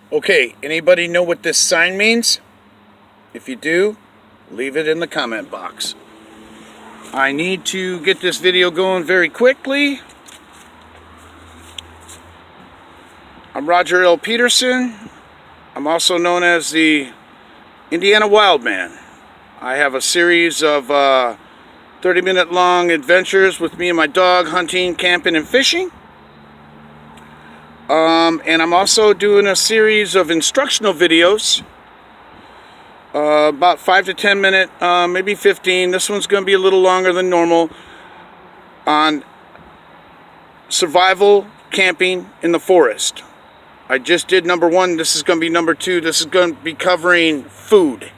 Okay, anybody know what this sign means? If you do, leave it in the comment box. I need to get this video going very quickly. I'm Roger L. Peterson. I'm also known as the Indiana Wildman. I have a series of 30-minute long adventures with me and my dog, hunting, camping, and fishing. And I'm also doing a series of instructional videos, about 5 to 10 minute, maybe 15. This one's going to be a little longer than normal, on survival camping in the forest. I just did number 1. This is going to be number 2. This is going to be covering food,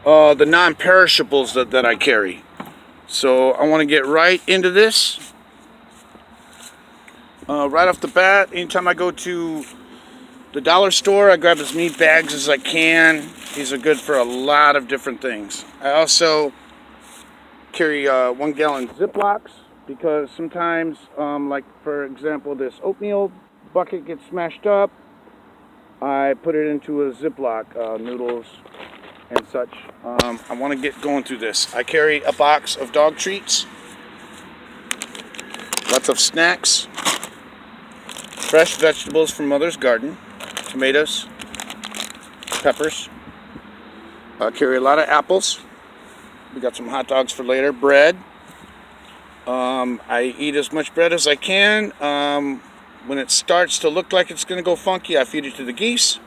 the non-perishables that I carry. So I want to get right into this. Right off the bat, anytime I go to the dollar store, I grab as many bags as I can. These are good for a lot of different things. I also carry 1 gallon Ziplocs because sometimes, like for example, this oatmeal bucket gets smashed up. I put it into a Ziploc, noodles and such. I want to get going through this. I carry a box of dog treats, lots of snacks, fresh vegetables from Mother's Garden, tomatoes, peppers. I carry a lot of apples. We got some hot dogs for later. Bread. I eat as much bread as I can. When it starts to look like it's going to go funky, I feed it to the geese.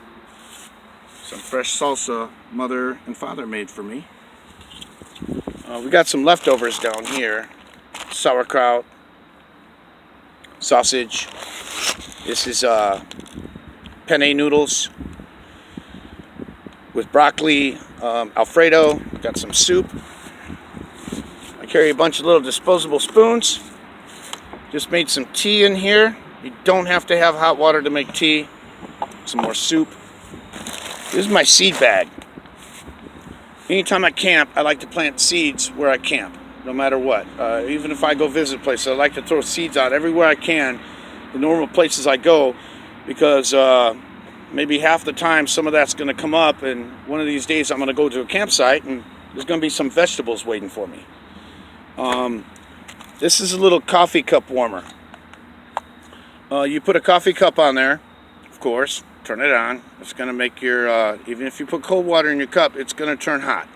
Some fresh salsa Mother and Father made for me. We got some leftovers down here. Sauerkraut, sausage. This is penne noodles with broccoli, Alfredo. Got some soup. I carry a bunch of little disposable spoons. Just made some tea in here. You don't have to have hot water to make tea. Some more soup. This is my seed bag. Anytime I camp, I like to plant seeds where I camp, no matter what. Even if I go visit places, I like to throw seeds out everywhere I can, the normal places I go, because maybe half the time some of that's going to come up, and one of these days I'm going to go to a campsite and there's going to be some vegetables waiting for me. This is a little coffee cup warmer. You put a coffee cup on there, of course, turn it on. It's going to make your, even if you put cold water in your cup, it's going to turn hot.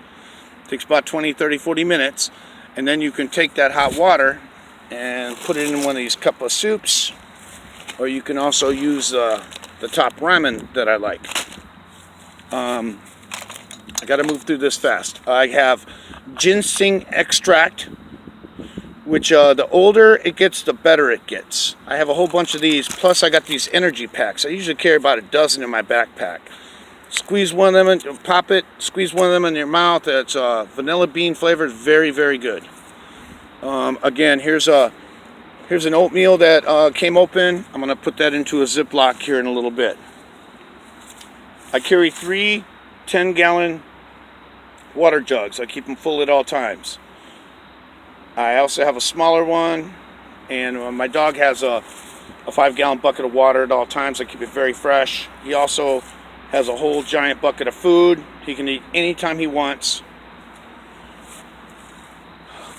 It takes about 20, 30, 40 minutes, and then you can take that hot water and put it in one of these cup of soups, or you can also use the top ramen that I like. I got to move through this fast. I have ginseng extract, which the older it gets, the better it gets. I have a whole bunch of these, plus I got these energy packs. I usually carry about a dozen in my backpack. Squeeze one of them, and pop it, squeeze one of them in your mouth. It's vanilla bean flavored, very, very good. Again, here's an oatmeal that came open. I'm going to put that into a Ziploc here in a little bit. I carry 3 10-gallon water jugs. I keep them full at all times. I also have a smaller one, and my dog has a 5-gallon bucket of water at all times. I keep it very fresh. He also has a whole giant bucket of food. He can eat anytime he wants.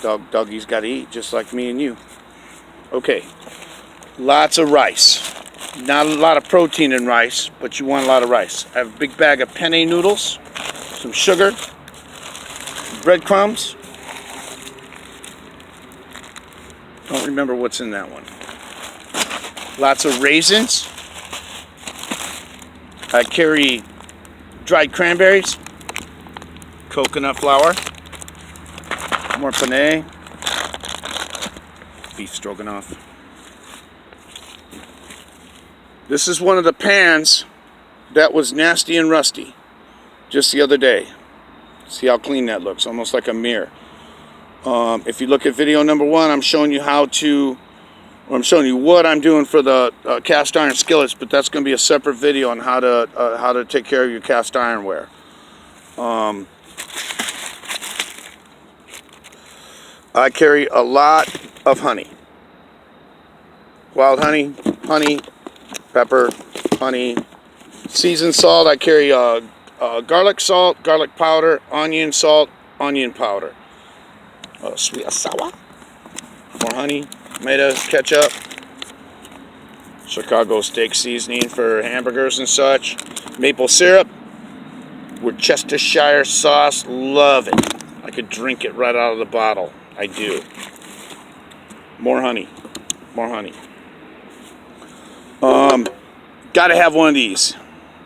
Doggy's got to eat just like me and you. Okay, lots of rice. Not a lot of protein in rice, but you want a lot of rice. I have a big bag of penne noodles, some sugar, breadcrumbs. Don't remember what's in that one. Lots of raisins. I carry dried cranberries, coconut flour, more penne, beef stroganoff. This is one of the pans that was nasty and rusty just the other day. See how clean that looks, almost like a mirror. If you look at video number 1, I'm showing you I'm showing you what I'm doing for the cast iron skillets, but that's going to be a separate video on how to take care of your cast ironware. I carry a lot of honey. Wild honey, pepper, honey, Seasoned salt, I carry garlic salt, garlic powder, onion salt, onion powder. Sweet and sour. More honey, tomato, ketchup. Chicago steak seasoning for hamburgers and such. Maple syrup. Worcestershire sauce. Love it. I could drink it right out of the bottle. I do. More honey. More honey. Gotta have one of these.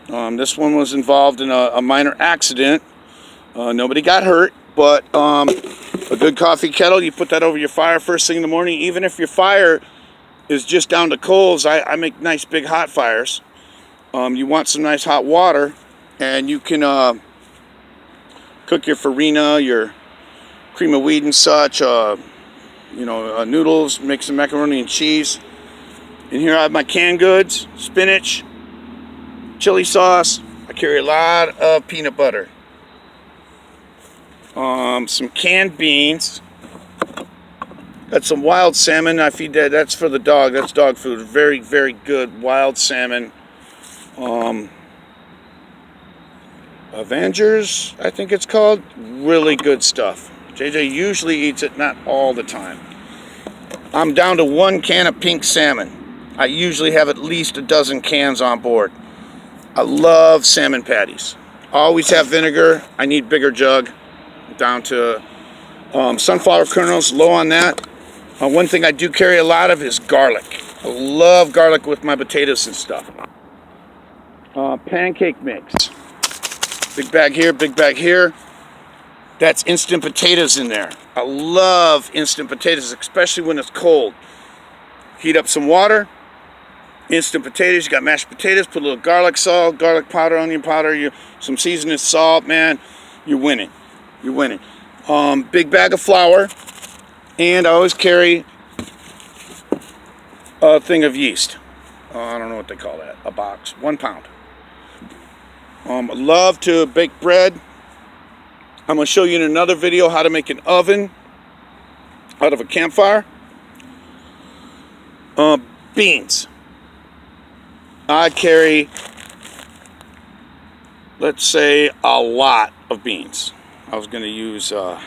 This one was involved in a minor accident. Nobody got hurt, but a good coffee kettle, you put that over your fire first thing in the morning. Even if your fire is just down to coals, I make nice big hot fires. You want some nice hot water, and you can cook your farina, your cream of wheat and such, noodles, make some macaroni and cheese. And here I have my canned goods, spinach, chili sauce. I carry a lot of peanut butter. Some canned beans. Got some wild salmon. I feed that. That's for the dog. That's dog food. Very, very good wild salmon. Avengers, I think it's called. Really good stuff. JJ usually eats it, not all the time. I'm down to 1 can of pink salmon. I usually have at least a dozen cans on board. I love salmon patties. Always have vinegar. I need bigger jug. Down to sunflower kernels, low on that. One thing I do carry a lot of is garlic. I love garlic with my potatoes and stuff. Pancake mix. Big bag here, big bag here. That's instant potatoes in there. I love instant potatoes, especially when it's cold. Heat up some water. Instant potatoes. You got mashed potatoes. Put a little garlic salt, garlic powder, onion powder, some seasoning salt, man. You're winning. You're winning. Big bag of flour. And I always carry a thing of yeast. I don't know what they call that. A box. 1 pound. I love to bake bread. I'm going to show you in another video how to make an oven out of a campfire. Beans. I carry, let's say, a lot of beans. I was going to use, I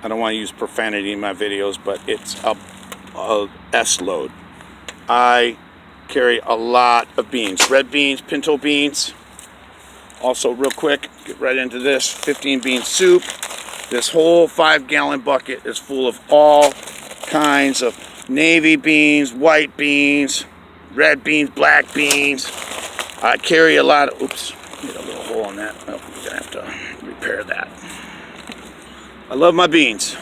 don't want to use profanity in my videos, but it's a S-load. I carry a lot of beans. Red beans, pinto beans. Also, real quick, get right into this. 15 bean soup. This whole 5-gallon bucket is full of all kinds of navy beans, white beans, red beans, black beans. I carry a lot of, oops, get a little hole on that. Oh, we're gonna have to repair that. I love my beans.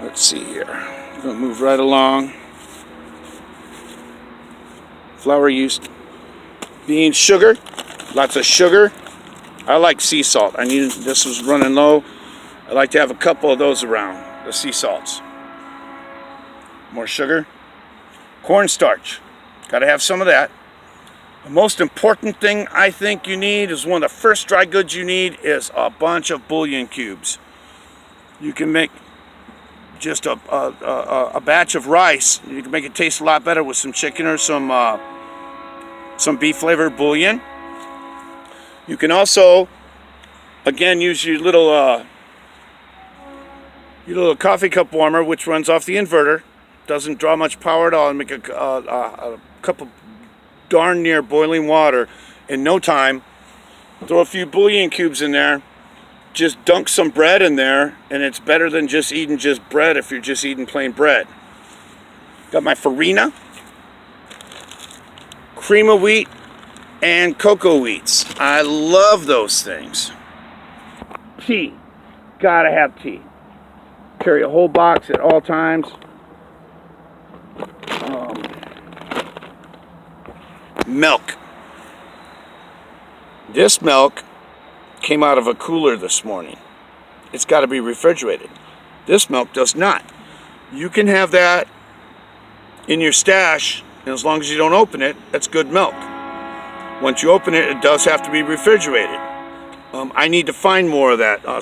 Let's see here. I'm gonna move right along. Flour, yeast, beans, sugar. Lots of sugar. I like sea salt. This was running low. I like to have a couple of those around, the sea salts. More sugar. Cornstarch. Got to have some of that. The most important thing I think you need is one of the first dry goods you need is a bunch of bouillon cubes. You can make just a batch of rice. You can make it taste a lot better with some chicken or some beef flavored bouillon. You can also, again, use your little coffee cup warmer, which runs off the inverter. Doesn't draw much power at all, and make a cup of darn near boiling water in no time. Throw a few bouillon cubes in there. Just dunk some bread in there, and it's better than just eating just bread if you're just eating plain bread. Got my farina, cream of wheat, and cocoa wheats. I love those things. Tea. Gotta have tea. Carry a whole box at all times. Milk. This milk came out of a cooler this morning. It's got to be refrigerated. This milk does not. You can have that in your stash, and as long as you don't open it, that's good milk. Once you open it, it does have to be refrigerated. I need to find more of that. A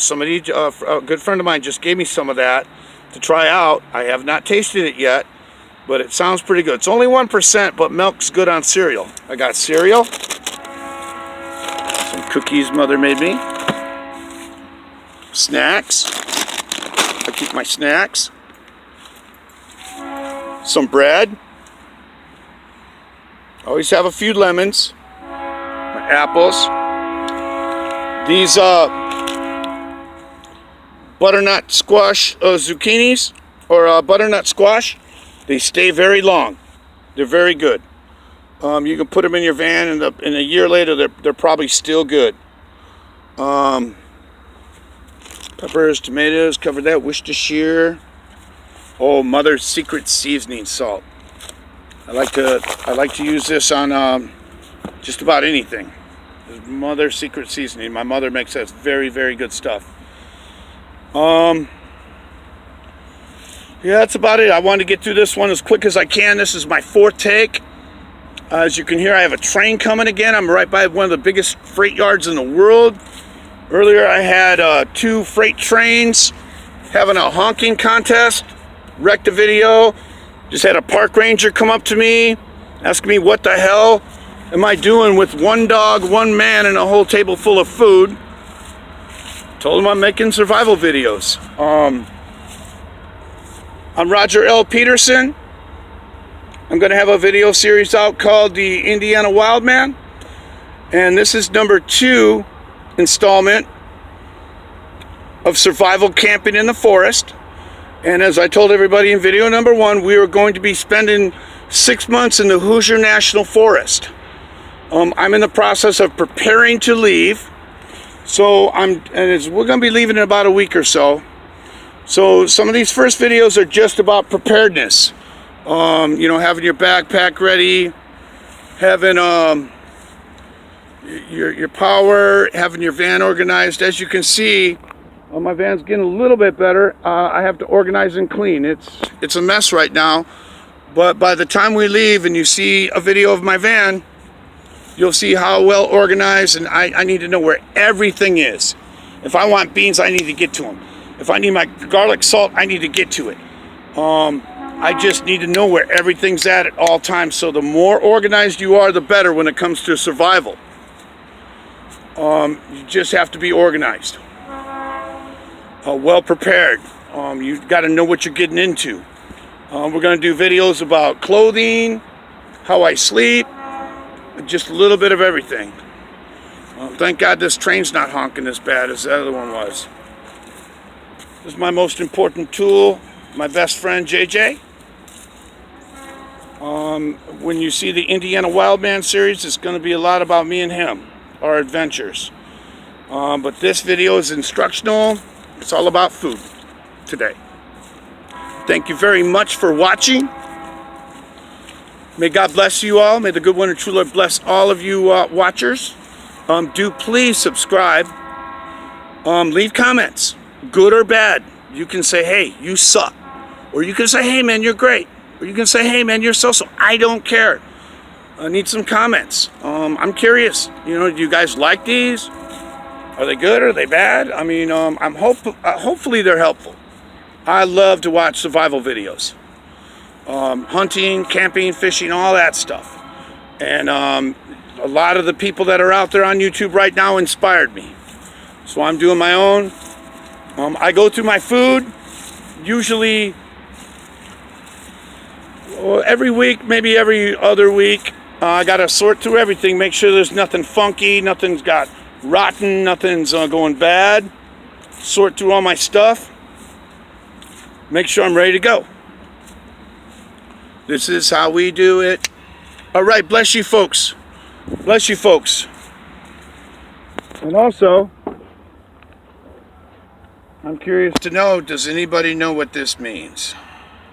good friend of mine just gave me some of that. to try out. I have not tasted it yet, but it sounds pretty good. It's only 1%, but milk's good on cereal. I got cereal, some cookies mother made me, snacks. I keep my snacks, some bread. Always have a few lemons, my apples. These butternut squash zucchinis, or butternut squash, they stay very long. They're very good. You can put them in your van, and a year later they're probably still good. Peppers, tomatoes, covered that. Worcestershire. Oh, Mother's Secret seasoning salt. I like to use this on just about anything. Mother's Secret seasoning. My mother makes that very, very good stuff. Yeah, that's about it. I wanted to get through this one as quick as I can. This is my 4th take. As you can hear, I have a train coming again. I'm right by one of the biggest freight yards in the world. Earlier I had 2 freight trains having a honking contest. Wrecked a video. Just had a park ranger come up to me, asking me what the hell am I doing with 1 dog, 1 man, and a whole table full of food. Told him I'm making survival videos. I'm Roger L. Peterson. I'm going to have a video series out called The Indiana Wildman. And this is number 2 installment of survival camping in the forest. And as I told everybody in video number 1, we are going to be spending 6 months in the Hoosier National Forest. I'm in the process of preparing to leave. So we're going to be leaving in about a week or so. So some of these first videos are just about preparedness. You know, having your backpack ready, having your power, having your van organized. As you can see, my van's getting a little bit better. I have to organize and clean. It's a mess right now, but by the time we leave and you see a video of my van, you'll see how well organized, and I need to know where everything is. If I want beans, I need to get to them. If I need my garlic salt, I need to get to it. I just need to know where everything's at all times. So the more organized you are, the better when it comes to survival. You just have to be organized. Well prepared. You've got to know what you're getting into. We're going to do videos about clothing, how I sleep, just a little bit of everything. Thank God this train's not honking as bad as the other one was. This is my most important tool, my best friend JJ. When you see the Indiana Wildman series, it's going to be a lot about me and him, our adventures. But this video is instructional. It's all about food today. Thank you very much for watching. May God bless you all. May the good one and true Lord bless all of you watchers. Do please subscribe. Leave comments, good or bad. You can say, hey, you suck. Or you can say, hey, man, you're great. Or you can say, hey, man, you're so-so. I don't care. I need some comments. I'm curious. You know, do you guys like these? Are they good? Are they bad? I mean, hopefully they're helpful. I love to watch survival videos. Hunting, camping, fishing, all that stuff. And a lot of the people that are out there on YouTube right now inspired me. So I'm doing my own. I go through my food usually every week, maybe every other week. I got to sort through everything, make sure there's nothing funky, nothing's got rotten, nothing's going bad. Sort through all my stuff. Make sure I'm ready to go. This is how we do it. All right, bless you folks. Bless you folks. And also, I'm curious to know, does anybody know what this means?